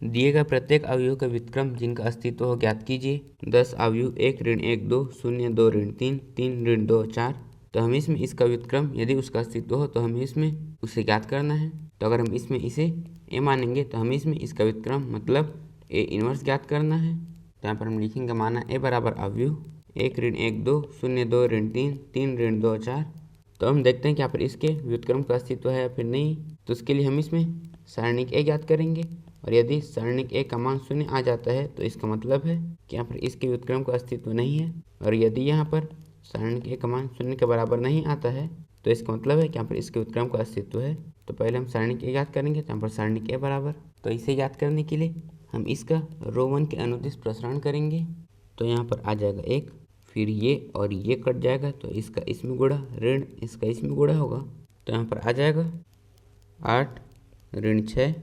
दिए गए प्रत्येक अवयव का व्युत्क्रम जिनका अस्तित्व हो ज्ञात कीजिए। 10 अवयव 1 ऋण 1 2 0 2 ऋण 3 3 ऋण 2 4। तो हमें इसमें इसका व्युत्क्रम यदि उसका अस्तित्व हो तो हमें इसमें उसे ज्ञात करना है। तो अगर हम इसमें इसे ए मानेंगे तो हमें इसमें इसका व्युत्क्रम मतलब ए इनवर्स ज्ञात करना है। तो यहाँ पर हम लिखेंगे माना ए बराबर अवयव 1 ऋण 1 2 0 2 ऋण 3 3 ऋण 2 4। तो हम देखते हैं कि यहाँ पर इसके व्युत्क्रम का अस्तित्व है या फिर नहीं। तो उसके लिए हम इसमें सारणिक ए ज्ञात करेंगे और यदि सारणिक ए का मान 0 आ जाता है तो इसका मतलब है कि यहाँ पर इसके व्युत्क्रम का अस्तित्व नहीं है। और यदि यहाँ पर सारणिक ए का मान 0 के बराबर नहीं आता है तो इसका मतलब है कि यहाँ पर इसके व्युत्क्रम का अस्तित्व है। तो पहले हम सारणिक ए ज्ञात करेंगे। तो यहाँ पर सारणिक ए बराबर, तो इसे ज्ञात करने के लिए हम इसका रो 1 के अनुदिश प्रसारण करेंगे। तो यहाँ पर आ जाएगा 1, फिर ये और ये कट जाएगा तो इसका इसमें गुणा ऋण इसका इसमें गुणा होगा। तो यहाँ पर आ जाएगा 8 ऋण 6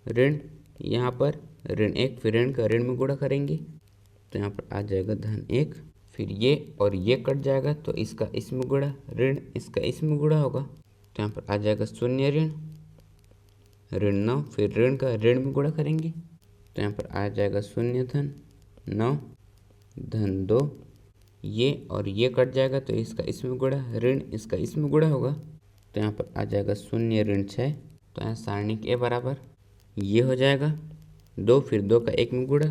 ऋण यहाँ पर ऋण 1, फिर ऋण का ऋण में गुणा करेंगे तो यहाँ पर आ जाएगा धन 1, फिर ये और ये कट जाएगा तो इसका इसमें गुणा ऋण इसका इसमें गुणा होगा। तो यहाँ पर आ जाएगा 0 ऋण 9, फिर ऋण का ऋण में गुणा करेंगे तो यहाँ पर आ जाएगा 0 धन 9 धन 2, ये और ये कट जाएगा तो इसका इसमें गुणा ऋण इसका इसमें गुणा होगा। तो यहाँ पर आ जाएगा 0 ऋण 6। तो यहाँ सारणिक ए बराबर ये हो जाएगा 2, फिर 2 का 1 में गुणा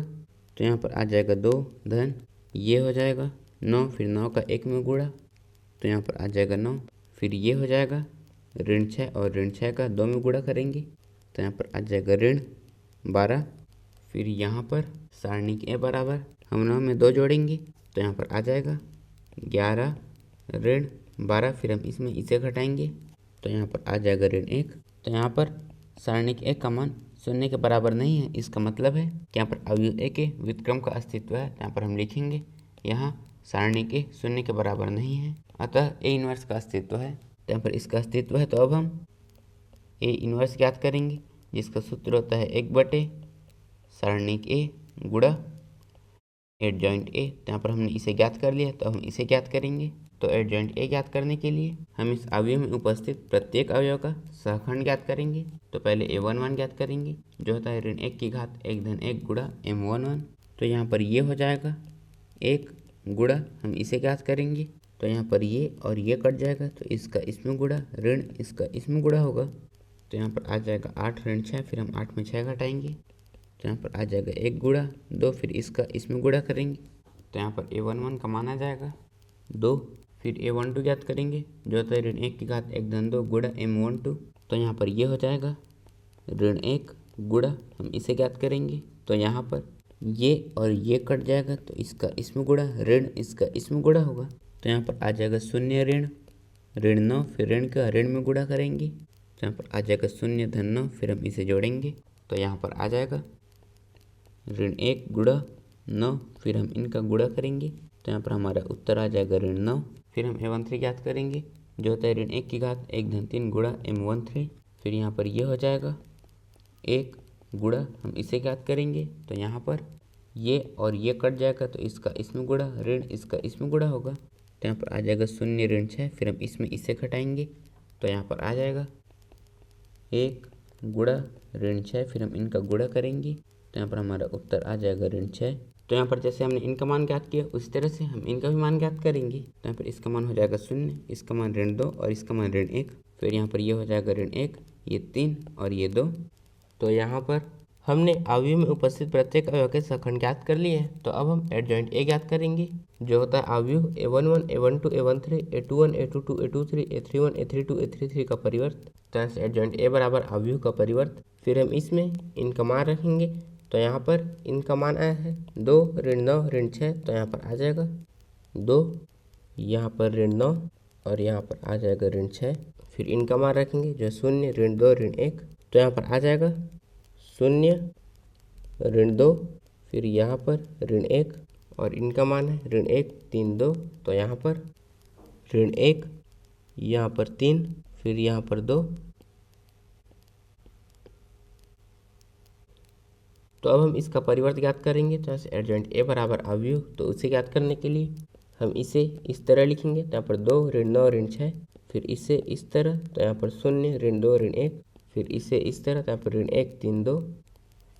तो यहाँ पर आ जाएगा 2 धन ये हो जाएगा 9, फिर 9 का 1 में गुणा तो यहाँ पर आ जाएगा 9, फिर ये हो जाएगा ऋण 6 और ऋण 6 का 2 में गुणा करेंगे तो यहाँ पर आ जाएगा ऋण 12, फिर यहाँ पर सारणिक ए बराबर हम 9 में 2 जोड़ेंगे तो यहाँ पर आ जाएगा 11 ऋण 12, फिर हम इसमें इसे घटाएंगे तो यहाँ पर आ जाएगा ऋण 1। तो यहाँ पर सारणिक ए का मान 0 के बराबर नहीं है। इसका मतलब है कि यहाँ पर अवयव ए के व्युत्क्रम का अस्तित्व है। यहाँ पर हम लिखेंगे यहाँ सारणिक ए 0 के बराबर नहीं है, अतः ए इनवर्स का अस्तित्व है। तो यहाँ पर इसका अस्तित्व है। तो अब हम ए इनवर्स ज्ञात करेंगे जिसका सूत्र होता है 1/, सारणिक ए गुणा एडजॉइंट ए। तो यहाँ पर हमने इसे ज्ञात कर लिया तो हम इसे ज्ञात करेंगे। तो एडजॉइंट ए ज्ञात करने के लिए हम इस अवयव में उपस्थित प्रत्येक अवयव का सहखंड ज्ञात करेंगे। तो पहले a11 ज्ञात करेंगे जो होता है ऋण 1 की घात 1 धन 1 गुणा m11। तो यहाँ पर ये हो जाएगा 1 गुणा हम इसे ज्ञात करेंगे तो यहाँ पर ये और ये कट जाएगा तो इसका इसमें गुणा ऋण इसका इसमें गुणा होगा। तो यहाँ पर आ जाएगा 8 ऋण 6, फिर हम 8 में 6 घटाएंगे तो यहाँ पर आ जाएगा 1 गुणा 2, फिर इसका इसमें गुणा करेंगे तो यहाँ पर a11 का मान आ जाएगा 2, फिर a12 ज्ञात करेंगे जो होता है ऋण 1 की घात 1 धन 2 गुणा m12। तो यहाँ पर ये हो जाएगा ऋण 1 गुणा हम इसे ज्ञात करेंगे तो यहाँ पर ये और ये कट जाएगा तो इसका इसमें गुणा ऋण इसका इसमें गुणा होगा। तो यहाँ पर आ जाएगा 0 ऋण 9, फिर ऋण का ऋण में गुणा करेंगे तो यहाँ पर आ जाएगा 0 धन 9, फिर हम इसे जोड़ेंगे तो यहाँ पर आ जाएगा ऋण 1 गुणा 9, फिर हम इनका गुणा करेंगे तो यहाँ पर हमारा उत्तर आ जाएगा ऋण 9। फिर हम a13 ज्ञात करेंगे जो होता है ऋण 1 की घात 1 धन 3 गुणा m13। फिर यहाँ पर ये हो जाएगा 1 गुणा हम इसे ज्ञात करेंगे तो यहाँ पर ये और ये कट जाएगा तो इसका इसमें गुणा ऋण इसका इसमें गुणा होगा। तो यहाँ पर आ जाएगा 0 ऋण 6, फिर हम इसमें इसे घटाएंगे तो यहाँ पर आ जाएगा 1 गुणा ऋण 6, फिर हम इनका गुणा करेंगे तो यहाँ पर हमारा उत्तर आ जाएगा ऋण 6। तो यहाँ पर जैसे हमने इनका मान ज्ञात किया उसी तरह से हम इनका भी मान ज्ञात करेंगे। तो यहाँ पर इसका मान हो जाएगा 0, इसका मान ऋण 2 और इसका मान ऋण 1। फिर यहाँ पर ये हो जाएगा ऋण 1, ये 3 और ये 2। तो यहाँ पर हमने अवयव में उपस्थित प्रत्येक अवयव के सहखंड ज्ञात कर लिए हैं। तो अब हम एडजॉइंट ए ज्ञात करेंगे जो होता है अवयव a11 a12 a13 a21 a22 a23 a31 a32 a33 का परिवर्त। तो ऐसे एडजॉइंट ए बराबर अवयव का परिवर्त। फिर हम इसमें इनका मान रखेंगे तो यहाँ पर इनका मान आया है 2 ऋण 9 ऋण 6। तो यहाँ पर आ जाएगा 2, यहाँ पर ऋण 9 और यहाँ पर आ जाएगा ऋण 6। फिर इनका मान रखेंगे जो 0 ऋण 2 ऋण 1। तो यहाँ पर आ जाएगा 0 ऋण 2, फिर यहाँ पर ऋण 1 और इनका मान है ऋण 1 3 2। तो यहाँ पर ऋण 1 यहाँ पर 3 फिर यहाँ पर 2। तो अब हम इसका परिवर्त ज्ञात करेंगे। तो ऐसे एडजॉइंट ए बराबर अवयव, तो उसे ज्ञात करने के लिए हम इसे इस तरह लिखेंगे। तो यहाँ पर 2 ऋण 9 ऋण 6, फिर इसे इस तरह तो यहाँ पर 0 ऋण 2 ऋण 1, फिर इसे इस तरह तो यहाँ पर ऋण 1 3 2,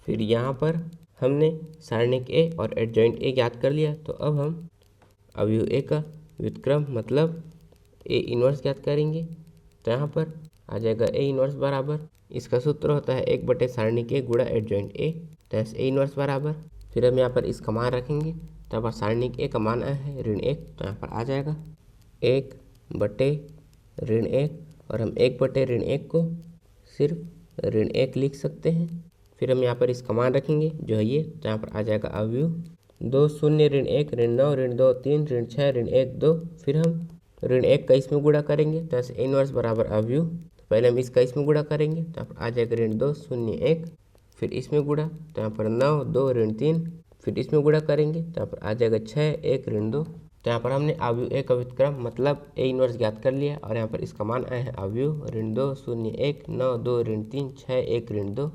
फिर यहाँ पर हमने सारणिक ए और एडजॉइंट ए ज्ञात कर लिया। तो अब हम अवयव ए का व्युत्क्रम मतलब ए इनवर्स ज्ञात करेंगे। तो यहाँ पर आ जाएगा ए इनवर्स बराबर, इसका सूत्र होता है 1/सारणिक ए गुणा एडजॉइंट ए, तो ए इनवर्स बराबर। फिर हम यहाँ पर इसका मान रखेंगे। तो यहाँ पर सारणिक ए का मान आया है ऋण 1, तो यहाँ पर आ जाएगा 1/1 और हम 1/1 को सिर्फ ऋण 1 लिख सकते हैं। फिर हम यहाँ पर इसका मान रखेंगे जो है ये, तो यहाँ पर आ जाएगा अवयव 2 0 ऋण 1 ऋण 9 ऋण 2 3 ऋण 6 ऋण 1 2। फिर हम ऋण 1 का इसमें गुणा करेंगे, तो ऐसे इनवर्स बराबर अवयव। तो पहले हम इसका इसमें गुणा करेंगे, तो यहाँ पर आ जाएगा ऋण 2 0 1। फिर इसमें गुणा, तो यहाँ पर 9 2 ऋण 3। फिर इसमें गुणा करेंगे, तो यहाँ पर आ जाएगा 6 1 ऋण 2। तो यहाँ पर हमने अवयव ए का व्युत्क्रम मतलब ए इनवर्स ज्ञात कर लिया और यहाँ पर इसका मान आया है अवयव ऋण 2 0 1 9 2 ऋण 3 6 1 ऋण 2।